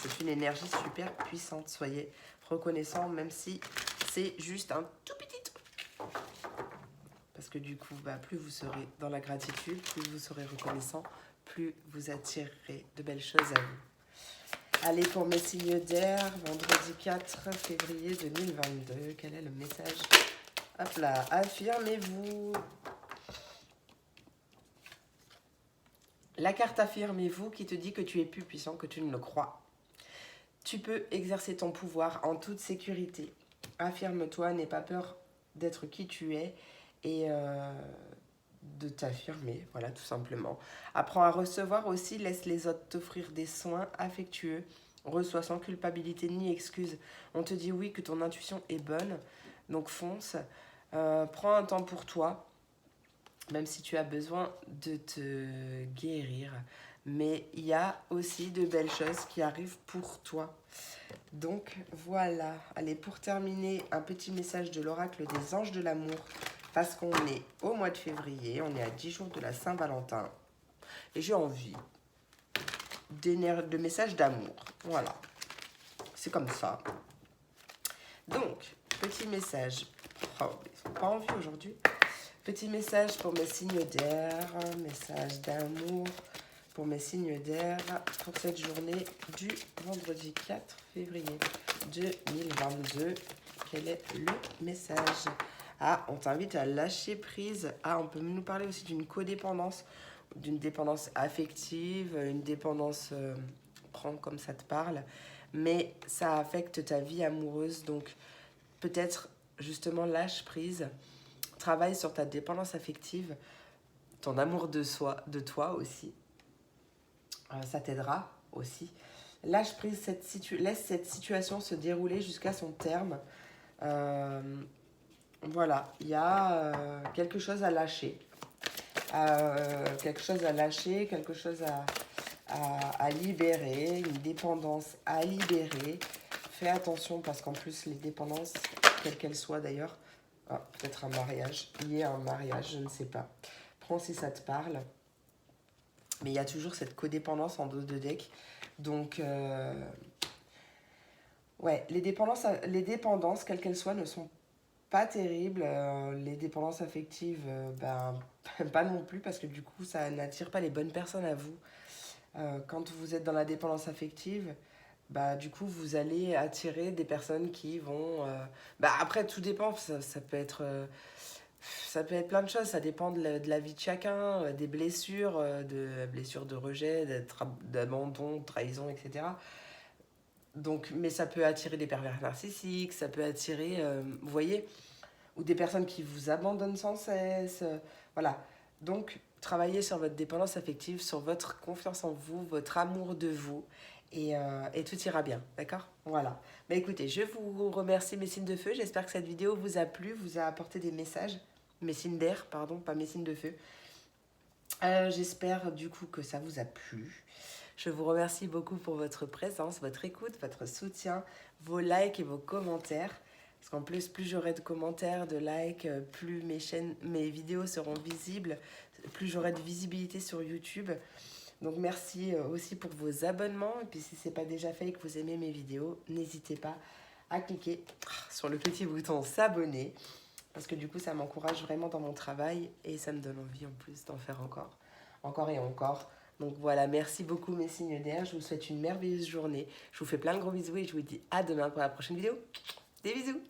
C'est une énergie super puissante. Soyez reconnaissants, même si c'est juste un tout petit truc. Parce que du coup, plus vous serez dans la gratitude, plus vous serez reconnaissant, plus vous attirerez de belles choses à vous. Allez, pour mes signes d'air, vendredi 4 février 2022, quel est le message? Hop là, affirmez-vous. La carte affirmez-vous qui te dit que tu es plus puissant que tu ne le crois. Tu peux exercer ton pouvoir en toute sécurité. Affirme-toi, n'aie pas peur d'être qui tu es et de t'affirmer, voilà, tout simplement. Apprends à recevoir aussi, laisse les autres t'offrir des soins affectueux. Reçois sans culpabilité ni excuse. On te dit oui, que ton intuition est bonne, donc fonce. Prends un temps pour toi, même si tu as besoin de te guérir. Mais il y a aussi de belles choses qui arrivent pour toi. Donc voilà. Allez, pour terminer, un petit message de l'oracle des anges de l'amour. Parce qu'on est au mois de février, on est à 10 jours de la Saint-Valentin. Et j'ai envie de messages d'amour. Voilà. C'est comme ça. Donc, petit message. Oh, ils sont pas en vue aujourd'hui. Petit message pour mes signes d'air, message d'amour pour mes signes d'air pour cette journée du vendredi 4 février 2022. Quel est le message? Ah, on t'invite à lâcher prise. Ah, on peut nous parler aussi d'une codépendance, d'une dépendance affective, une dépendance, prends comme ça te parle, mais ça affecte ta vie amoureuse, donc peut-être justement lâche prise. Travaille sur ta dépendance affective, ton amour de soi, de toi aussi. Ça t'aidera aussi. Lâche prise, laisse cette situation se dérouler jusqu'à son terme. Voilà, il y a quelque chose à lâcher. Quelque chose à lâcher, quelque chose à libérer, une dépendance à libérer. Fais attention parce qu'en plus, les dépendances, quelles qu'elles soient d'ailleurs, peut-être un mariage, lié à un mariage, je ne sais pas. Prends si ça te parle. Mais il y a toujours cette codépendance en dos de deck. Donc, ouais, les dépendances, quelles qu'elles soient, ne sont pas terribles. Les dépendances affectives, pas non plus, parce que du coup, ça n'attire pas les bonnes personnes à vous. Quand vous êtes dans la dépendance affective, du coup, vous allez attirer des personnes qui vont... après, tout dépend, ça peut être... ça peut être plein de choses, ça dépend de la vie de chacun, des blessures, de rejet, d'abandon, de trahison, etc. Donc, mais ça peut attirer des pervers narcissiques, ça peut attirer, vous voyez, ou des personnes qui vous abandonnent sans cesse. Voilà. Donc, travaillez sur votre dépendance affective, sur votre confiance en vous, votre amour de vous, et tout ira bien, d'accord? Voilà. Écoutez, je vous remercie mes signes de feu. J'espère que cette vidéo vous a plu, vous a apporté des messages. Mes signes d'air, pardon, pas mes signes de feu. J'espère du coup que ça vous a plu. Je vous remercie beaucoup pour votre présence, votre écoute, votre soutien, vos likes et vos commentaires. Parce qu'en plus j'aurai de commentaires, de likes, plus mes vidéos seront visibles, plus j'aurai de visibilité sur YouTube. Donc merci aussi pour vos abonnements. Et puis si ce n'est pas déjà fait et que vous aimez mes vidéos, n'hésitez pas à cliquer sur le petit bouton s'abonner. Parce que du coup, ça m'encourage vraiment dans mon travail et ça me donne envie en plus d'en faire encore et encore. Donc voilà, merci beaucoup mes signes d'air. Je vous souhaite une merveilleuse journée. Je vous fais plein de gros bisous et je vous dis à demain pour la prochaine vidéo. Des bisous.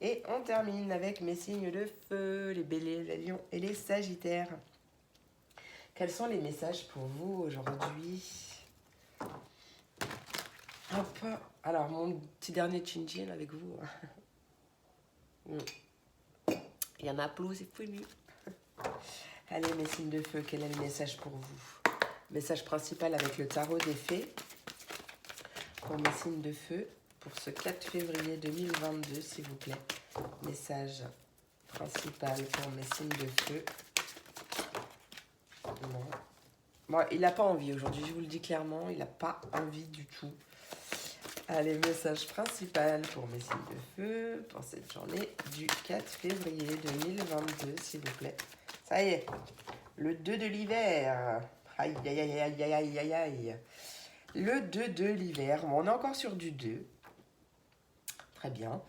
Et on termine avec mes signes de feu, les béliers, les lions et les sagittaires. Quels sont les messages pour vous aujourd'hui? Hop. Alors, mon petit dernier chin-chin avec vous. Il y en a plus, c'est fini. Allez, mes signes de feu, quel est le message pour vous? Message principal avec le tarot des fées. Pour mes signes de feu, pour ce 4 février 2022, s'il vous plaît. Message principal pour mes signes de feu. Non. Bon, il n'a pas envie aujourd'hui, je vous le dis clairement, il n'a pas envie du tout. Allez, message principal pour mes signes de feu, pour cette journée du 4 février 2022, s'il vous plaît. Ça y est, le 2 de l'hiver. Aïe, aïe, aïe, aïe, aïe, aïe, aïe, aïe. Le 2 de l'hiver, bon, on est encore sur du 2. Très bien.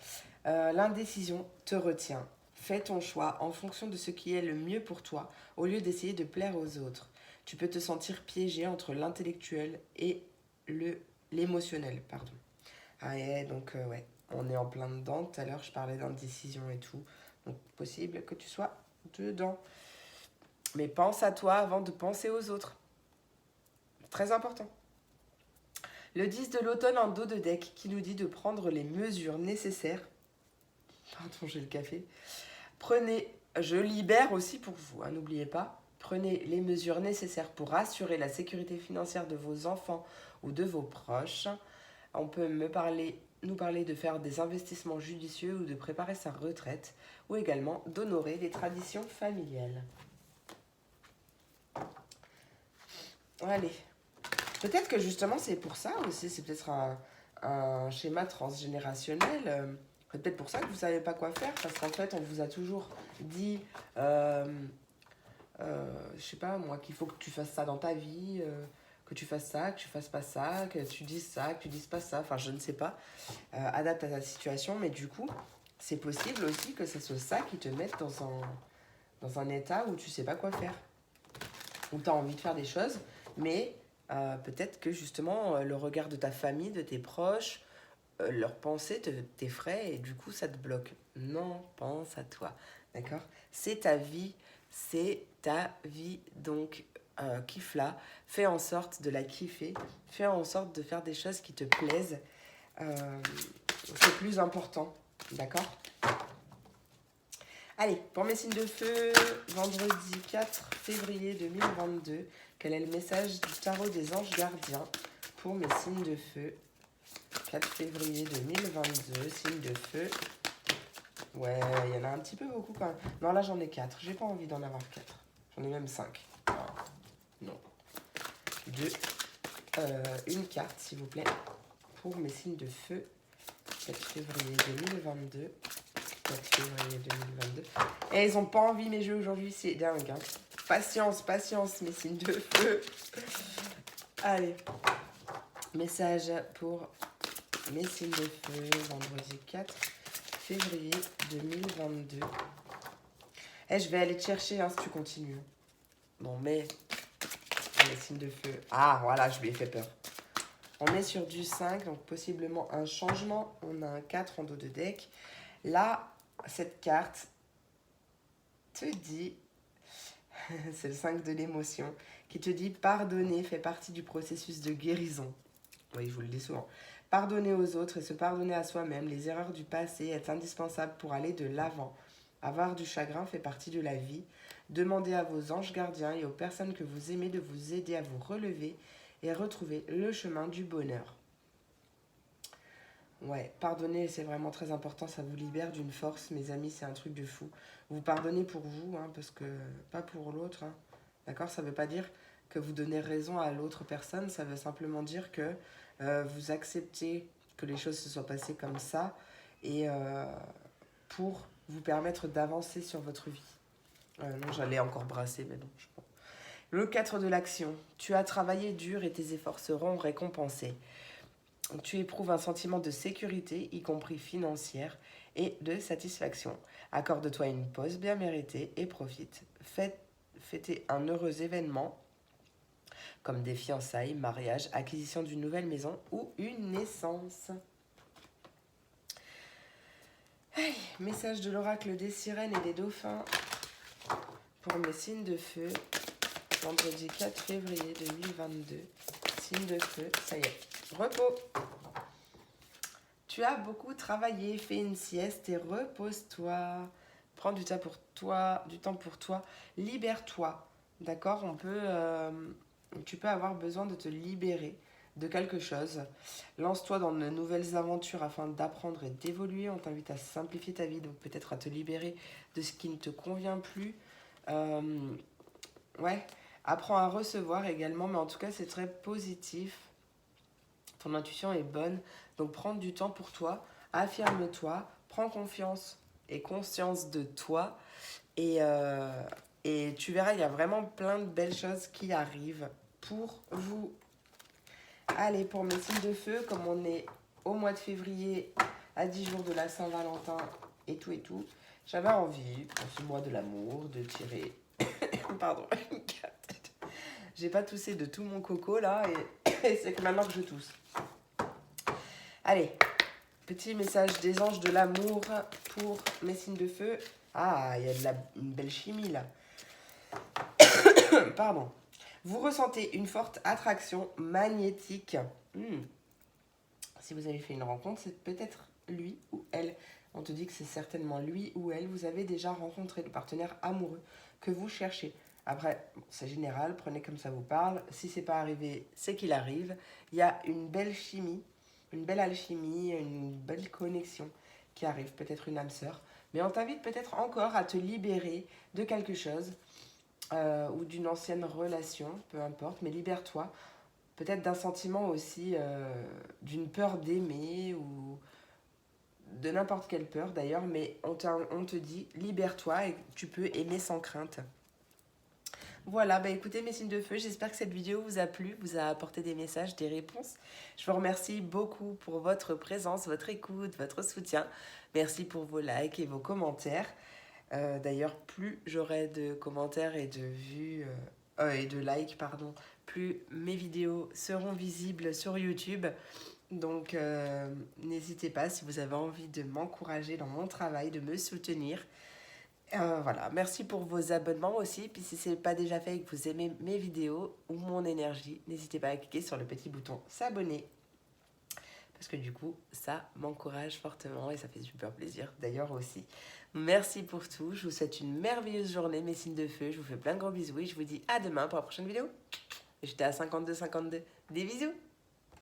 L'indécision te retient. Fais ton choix en fonction de ce qui est le mieux pour toi, au lieu d'essayer de plaire aux autres. Tu peux te sentir piégé entre l'intellectuel et l'émotionnel, pardon. Ah ouais, donc ouais, on est en plein dedans. Tout à l'heure, je parlais d'indécision et tout. Donc, possible que tu sois dedans. Mais pense à toi avant de penser aux autres. Très important. Le 10 de l'automne en dos de deck qui nous dit de prendre les mesures nécessaires. Pardon, j'ai le café. Prenez, je libère aussi pour vous, hein, n'oubliez pas. Prenez les mesures nécessaires pour assurer la sécurité financière de vos enfants ou de vos proches. On peut nous parler de faire des investissements judicieux ou de préparer sa retraite, ou également d'honorer les traditions familiales. Allez. Peut-être que justement c'est pour ça aussi, c'est peut-être un schéma transgénérationnel. C'est peut-être pour ça que vous ne savez pas quoi faire, parce qu'en fait on vous a toujours dit, je sais pas moi, qu'il faut que tu fasses ça dans ta vie, que tu fasses ça, que tu fasses pas ça, que tu dises ça, que tu dises pas ça, enfin je ne sais pas, adapte à ta situation, mais du coup c'est possible aussi que ce soit ça qui te mette dans un état où tu sais pas quoi faire, où tu as envie de faire des choses, mais peut-être que justement le regard de ta famille, de tes proches, leurs pensées t'effraient et du coup ça te bloque. Non, pense à toi, d'accord? C'est ta vie, donc kiffe-la, fais en sorte de la kiffer, fais en sorte de faire des choses qui te plaisent, c'est plus important, d'accord? Allez, pour mes signes de feu, vendredi 4 février 2022, quel est le message du tarot des anges gardiens pour mes signes de feu? 4 février 2022, signes de feu. Ouais, il y en a un petit peu beaucoup quand même. Non, là j'en ai 4, j'ai pas envie d'en avoir 4. J'en ai même 5. Non. Une carte s'il vous plaît pour mes signes de feu. 4 février 2022. 4 février 2022. Et ils ont pas envie mes jeux aujourd'hui, c'est dingue. Hein. Patience, patience mes signes de feu. Allez. Message pour mes signes de feu, vendredi 4 février 2022. Et je vais aller te chercher hein, si tu continues. Bon, mais les signes de feu. Ah, voilà, je lui ai fait peur. On est sur du 5, donc possiblement un changement. On a un 4 en dos de deck. Là, cette carte te dit, c'est le 5 de l'émotion, qui te dit pardonner fait partie du processus de guérison. Oui, je vous le dis souvent. Pardonner aux autres et se pardonner à soi-même, les erreurs du passé est indispensable pour aller de l'avant. Avoir du chagrin fait partie de la vie. Demandez à vos anges gardiens et aux personnes que vous aimez de vous aider à vous relever et retrouver le chemin du bonheur. Ouais, pardonner, c'est vraiment très important, ça vous libère d'une force, mes amis, c'est un truc de fou. Vous pardonnez pour vous, hein, parce que pas pour l'autre, hein. D'accord? Ça ne veut pas dire que vous donnez raison à l'autre personne, ça veut simplement dire que vous acceptez que les choses se soient passées comme ça et pour vous permettre d'avancer sur votre vie. Non, j'allais encore brasser, mais non, je pense. Le 4 de l'action. Tu as travaillé dur et tes efforts seront récompensés. Tu éprouves un sentiment de sécurité, y compris financière, et de satisfaction. Accorde-toi une pause bien méritée et profite. Fêter un heureux événement comme des fiançailles, mariage, acquisition d'une nouvelle maison ou une naissance. Hey, message de l'oracle des sirènes et des dauphins pour mes signes de feu, vendredi 4 février 2022. Signe de feu, ça y est, repos. Tu as beaucoup travaillé, fais une sieste et repose-toi. Prends du temps pour toi, libère-toi. D'accord? Tu peux avoir besoin de te libérer de quelque chose. Lance-toi dans de nouvelles aventures afin d'apprendre et d'évoluer. On t'invite à simplifier ta vie, donc peut-être à te libérer de ce qui ne te convient plus. Ouais, apprends à recevoir également, mais en tout cas, c'est très positif. Ton intuition est bonne, donc prends du temps pour toi, affirme-toi, prends confiance et conscience de toi. Et tu verras, il y a vraiment plein de belles choses qui arrivent pour vous. Allez, pour mes signes de feu, comme on est au mois de février, à 10 jours de la Saint-Valentin et tout, j'avais envie, pour ce mois de l'amour, de tirer... Pardon, j'ai pas toussé de tout mon coco là, et c'est que maintenant que je tousse. Allez, petit message des anges de l'amour pour mes signes de feu. Ah, il y a une belle chimie là. Pardon. Vous ressentez une forte attraction magnétique. Si vous avez fait une rencontre, c'est peut-être lui ou elle. On te dit que c'est certainement lui ou elle. Vous avez déjà rencontré le partenaire amoureux que vous cherchez. Après, c'est général, prenez comme ça vous parle. Si c'est pas arrivé, c'est qu'il arrive. Il y a une belle chimie, une belle alchimie, une belle connexion qui arrive. Peut-être une âme sœur. Mais on t'invite peut-être encore à te libérer de quelque chose. Ou d'une ancienne relation, peu importe, mais libère-toi. Peut-être d'un sentiment aussi, d'une peur d'aimer ou de n'importe quelle peur d'ailleurs, mais on te dit libère-toi et tu peux aimer sans crainte. Voilà, bah écoutez mes signes de feu, j'espère que cette vidéo vous a plu, vous a apporté des messages, des réponses. Je vous remercie beaucoup pour votre présence, votre écoute, votre soutien. Merci pour vos likes et vos commentaires. D'ailleurs, plus j'aurai de commentaires et de vues et de likes, pardon, plus mes vidéos seront visibles sur YouTube. Donc, n'hésitez pas si vous avez envie de m'encourager dans mon travail, de me soutenir. Voilà, merci pour vos abonnements aussi. Puis si ce n'est pas déjà fait et que vous aimez mes vidéos ou mon énergie, n'hésitez pas à cliquer sur le petit bouton s'abonner. Parce que du coup, ça m'encourage fortement et ça fait super plaisir d'ailleurs aussi. Merci pour tout. Je vous souhaite une merveilleuse journée, mes signes de feu. Je vous fais plein de gros bisous et je vous dis à demain pour la prochaine vidéo. J'étais à 52,52. Des bisous!